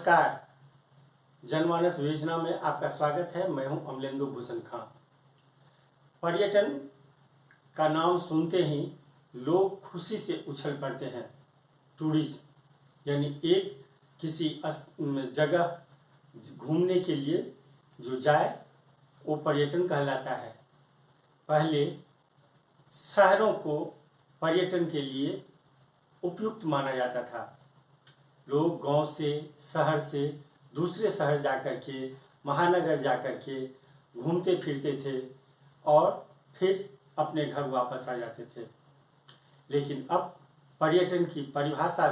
नमस्कार। जनमानस योजना में आपका स्वागत है। मैं हूं अमलेंदु भूषण खां। पर्यटन का नाम सुनते ही लोग खुशी से उछल पड़ते हैं। टूरिज्म यानी एक किसी जगह घूमने के लिए जो जाए वो पर्यटन कहलाता है। पहले शहरों को पर्यटन के लिए उपयुक्त माना जाता था। लोग गांव से, शहर से दूसरे शहर जाकर के, महानगर जाकर के घूमते फिरते थे और फिर अपने घर वापस आ जाते थे। लेकिन अब पर्यटन की परिभाषा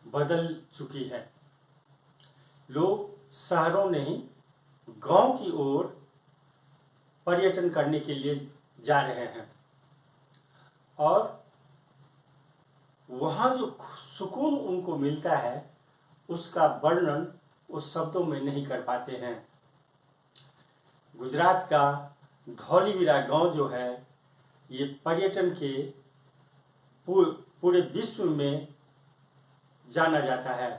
बदल चुकी है। लोग शहरों नहीं, गांव की ओर पर्यटन करने के लिए जा रहे हैं और वहाँ जो सुकून उनको मिलता है उसका वर्णन उस शब्दों में नहीं कर पाते हैं। गुजरात का धौलीवीरा गांव जो है ये पर्यटन के पूरे विश्व में जाना जाता है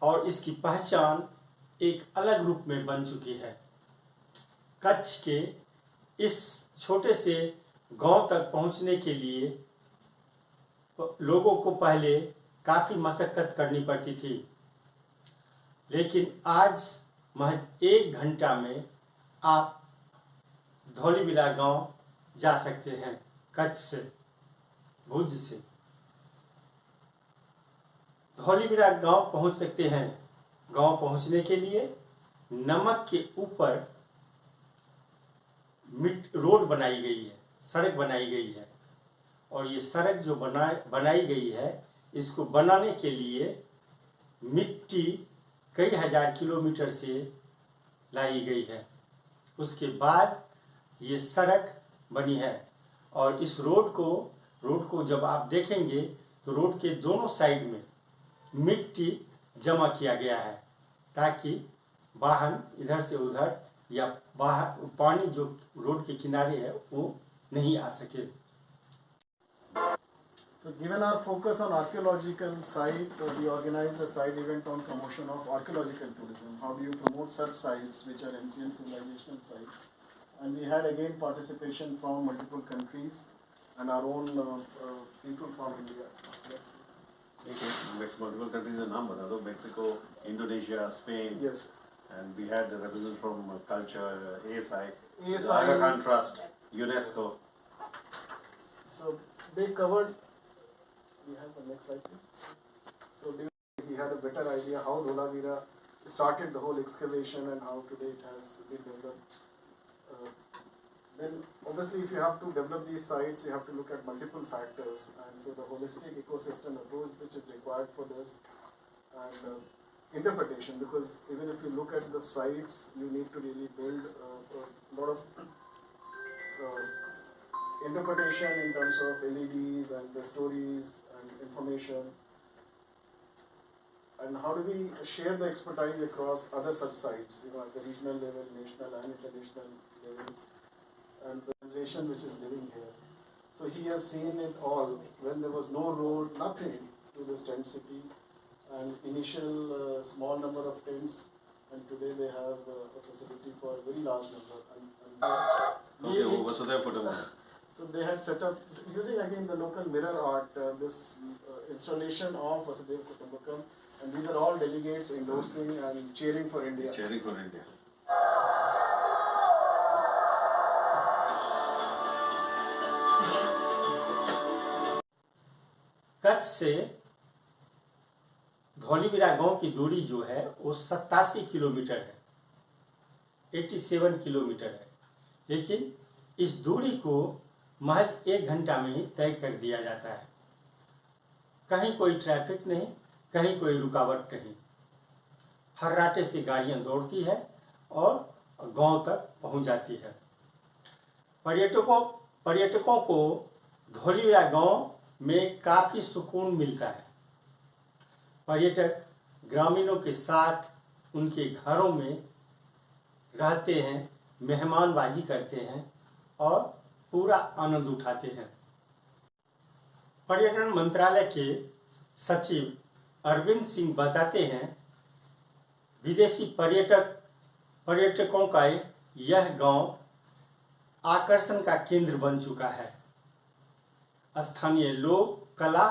और इसकी पहचान एक अलग रूप में बन चुकी है। कच्छ के इस छोटे से गांव तक पहुंचने के लिए लोगों को पहले काफ़ी मशक्कत करनी पड़ती थी, लेकिन आज महज 1 घंटा में आप धौलीवीरा गांव जा सकते हैं। कच्छ से, भुज से धौलीवीरा गांव पहुंच सकते हैं। गांव पहुंचने के लिए नमक के ऊपर रोड बनाई गई है, सड़क बनाई गई है और ये सड़क जो बनाई गई है, इसको बनाने के लिए मिट्टी कई हजार किलोमीटर से लाई गई है। उसके बाद ये सड़क बनी है और इस रोड को जब आप देखेंगे तो रोड के दोनों साइड में मिट्टी जमा किया गया है ताकि वाहन इधर से उधर या बाहर पानी जो रोड के किनारे है वो नहीं आ सके। So given our focus on archaeological site, we organized a side event on promotion of archaeological tourism. How do you promote such sites which are ancient civilizational sites? And we had again participation from multiple countries and our own people from India. Multiple countries का नाम बता दो। Mexico, Indonesia, Spain. Yes. And we had representatives from culture, ASI, ASI, Aga Khan Trust, UNESCO. So they covered. We have the next slide, please. So he had a better idea how Dholaveera started the whole excavation and how today it has been developed. Then obviously if you have to develop these sites, you have to look at multiple factors, and so the holistic ecosystem approach which is required for this, and interpretation, because even if you look at the sites, you need to really build a lot of interpretation in terms of LEDs and the stories and information, and how do we share the expertise across other such sites, at the regional level, national and international level, and the generation which is living here. So he has seen it all when there was no road, nothing to this tent city, and initial small number of tents, and today they have a facility for a very large number. So they had set up, using again the local mirror art, this installation of Vasudhaiva Kutumbakam, and these are all delegates endorsing and cheering for India. Cheering for India. Kutch से धौलीवीरा गांव की दूरी जो है वो 87 kilometre है, 87 kilometre है। लेकिन इस दूरी को महज 1 घंटा में ही तय कर दिया जाता है। कहीं कोई ट्रैफिक नहीं, कहीं कोई रुकावट नहीं, फर्राटे से गाड़ियां दौड़ती है और गांव तक पहुंच जाती है। पर्यटकों को धौलीवीरा गांव में काफ़ी सुकून मिलता है। पर्यटक ग्रामीणों के साथ उनके घरों में रहते हैं, मेहमानबाजी करते हैं और पूरा आनंद उठाते हैं। पर्यटन मंत्रालय के सचिव अरविंद सिंह बताते हैं, विदेशी पर्यटकों का यह गांव आकर्षण का केंद्र बन चुका है। स्थानीय लोग कला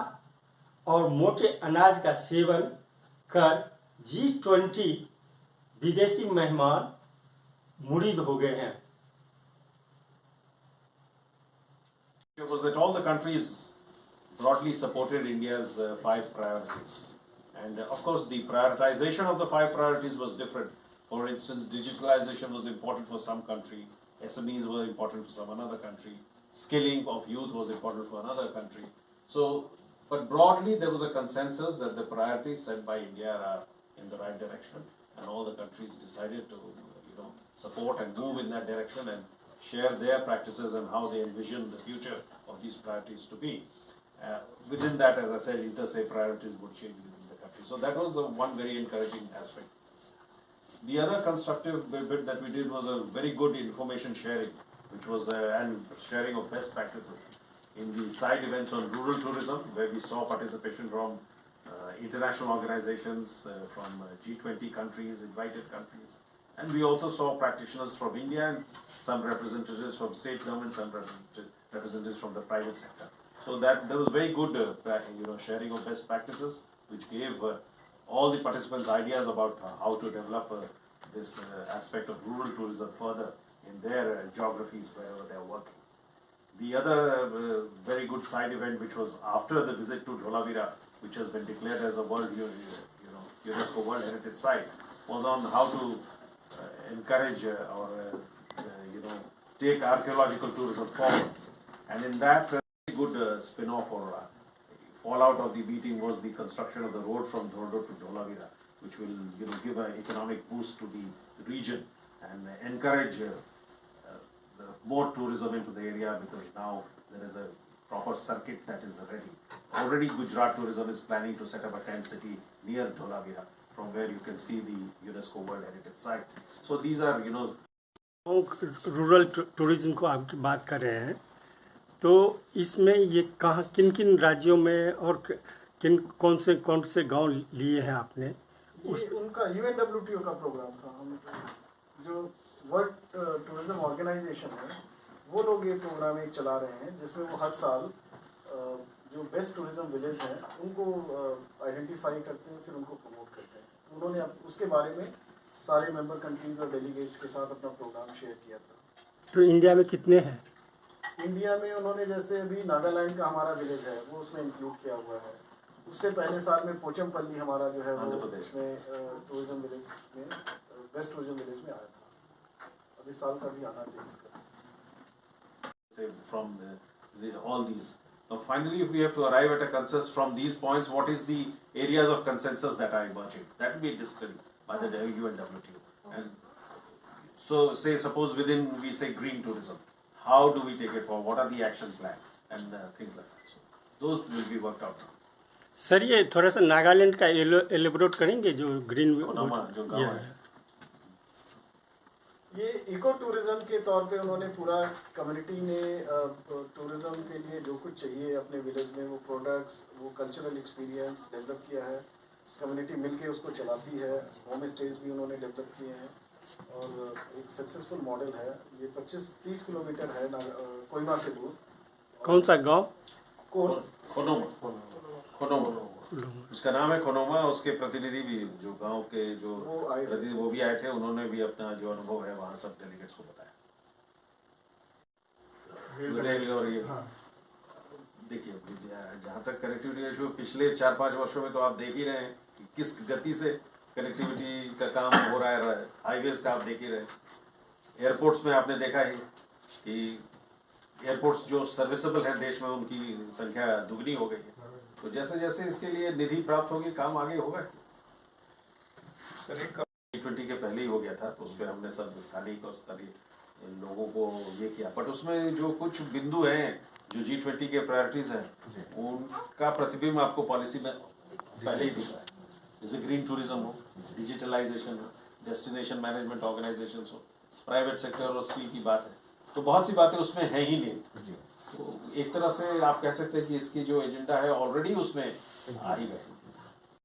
और मोटे अनाज का सेवन कर G20 विदेशी मेहमान मुरीद हो गए हैं। Was that all the countries broadly supported India's 5 priorities, and of course the prioritization of the 5 priorities was different. For instance, digitalization was important for some country, SMEs were important for some another country, skilling of youth was important for another country. So, but broadly there was a consensus that the priorities set by India are in the right direction, and all the countries decided to, support and move in that direction and share their practices and how they envision the future of these priorities to be. Within that, as I said, inter-se priorities would change within the country. So that was the one very encouraging aspect. The other constructive bit that we did was a very good information sharing, which was and sharing of best practices in the side events on rural tourism, where we saw participation from international organizations, from G20 countries, invited countries. And we also saw practitioners from India and some representatives from state governments, some representatives from the private sector. So that there was very good, sharing of best practices, which gave all the participants ideas about how to develop this aspect of rural tourism further in their geographies wherever they are working. The other very good side event, which was after the visit to Dholavira, which has been declared as a UNESCO World Heritage Site, was on how to encourage or take archaeological tourism forward. And in that, very good spin-off or fallout of the meeting was the construction of the road from Dhordo to Dholavira, which will give an economic boost to the region and encourage more tourism into the area, because now there is a proper circuit that is ready. Already Gujarat Tourism is planning to set up a tent city near Dholavira, from where you can see the UNESCO World Heritage Site. So these are, rural tourism को आप बात कर रहे हैं, तो इसमें ये कहाँ किन किन राज्यों में और कौन से गांव लिए हैं आपने? ये उनका UNWTO का प्रोग्राम था। हम जो वर्ल्ड टूरिज्म ऑर्गेनाइजेशन है, वो लोग ये प्रोग्राम एक चला रहे हैं, जिसमें वो हर साल जो बेस्ट टूरिज्म विलेज हैं उनको आइडेंटिफाई करते हैं, फिर उनको प्रमोट करते हैं। उन्होंने उसके बारे में सारे मेंबर कंट्रीज और डेलीगेट्स के साथ अपना प्रोग्राम शेयर किया था। तो इंडिया में कितने हैं? इंडिया में उन्होंने जैसे अभी नागालैंड का हमारा विलेज है, वो उसमें इंक्लूड किया हुआ है। उससे पहले साल में पोचमपल्ली हमारा जो है वो उसमें टूरिज्म विलेज में बेस्ट टूरिज्म विलेज में आया था। अभी साल का भी आना है इसका। From all these. Now finally, if we have to arrive at a consensus from these points, what is the areas of consensus that are emerging? That will be discussed by the UNWTO. And so, suppose within we say green tourism, how do we take it forward? What are the action plan and things like that? So those will be worked out. Sir, ये थोड़ा सा नागालैंड का elaborate करेंगे, जो green जो गाँव है। ये इको टूरिज्म के तौर पे उन्होंने पूरा कम्युनिटी ने टूरिज्म के लिए जो कुछ चाहिए अपने विलेज में, वो प्रोडक्ट्स, वो कल्चरल एक्सपीरियंस डेवलप किया है। कम्युनिटी मिलके उसको चलाती है। होम स्टेज भी उन्होंने डेवलप किए हैं और एक सक्सेसफुल मॉडल है। ये 25-30 किलोमीटर है कोहिमा से दूर। कौन सा गांव? खोनोमा, उसका नाम है खोनोमा। उसके प्रतिनिधि भी जो गांव के जो प्रतिनिधि वो भी आए थे, उन्होंने भी अपना जो अनुभव है वहाँ सब डेलीगेट्स को बताया। और ये देखिए, जहाँ तक कनेक्टिविटी इशू पिछले 4-5 वर्षों में तो आप देख ही रहे हैं कि किस गति से कनेक्टिविटी का काम हो रहा है। हाईवेज का आप देख ही रहे हैं। एयरपोर्ट्स में आपने देखा ही कि एयरपोर्ट्स जो सर्विसेबल हैं देश में, उनकी संख्या दुगनी हो गई है। तो जैसे जैसे इसके लिए निधि प्राप्त होगी, काम आगे होगा। G20 के पहले ही हो गया था, तो उस पर हमने सब स्थानीय और स्तरीय लोगों को ये किया। बट उसमें जो कुछ बिंदु हैं जो G20 के प्रायोरिटीज हैं, उनका प्रतिबिंब आपको पॉलिसी में पहले ही दिख रहा है। जैसे ग्रीन टूरिज्म हो, डिजिटलाइजेशन हो, डेस्टिनेशन मैनेजमेंट ऑर्गेनाइजेशन हो, प्राइवेट सेक्टर और स्किल की बात है, तो बहुत सी बातें उसमें है ही नहीं। तो एक तरह से आप कह सकते हैं कि इसकी जो एजेंडा है ऑलरेडी उसमें आ ही गए।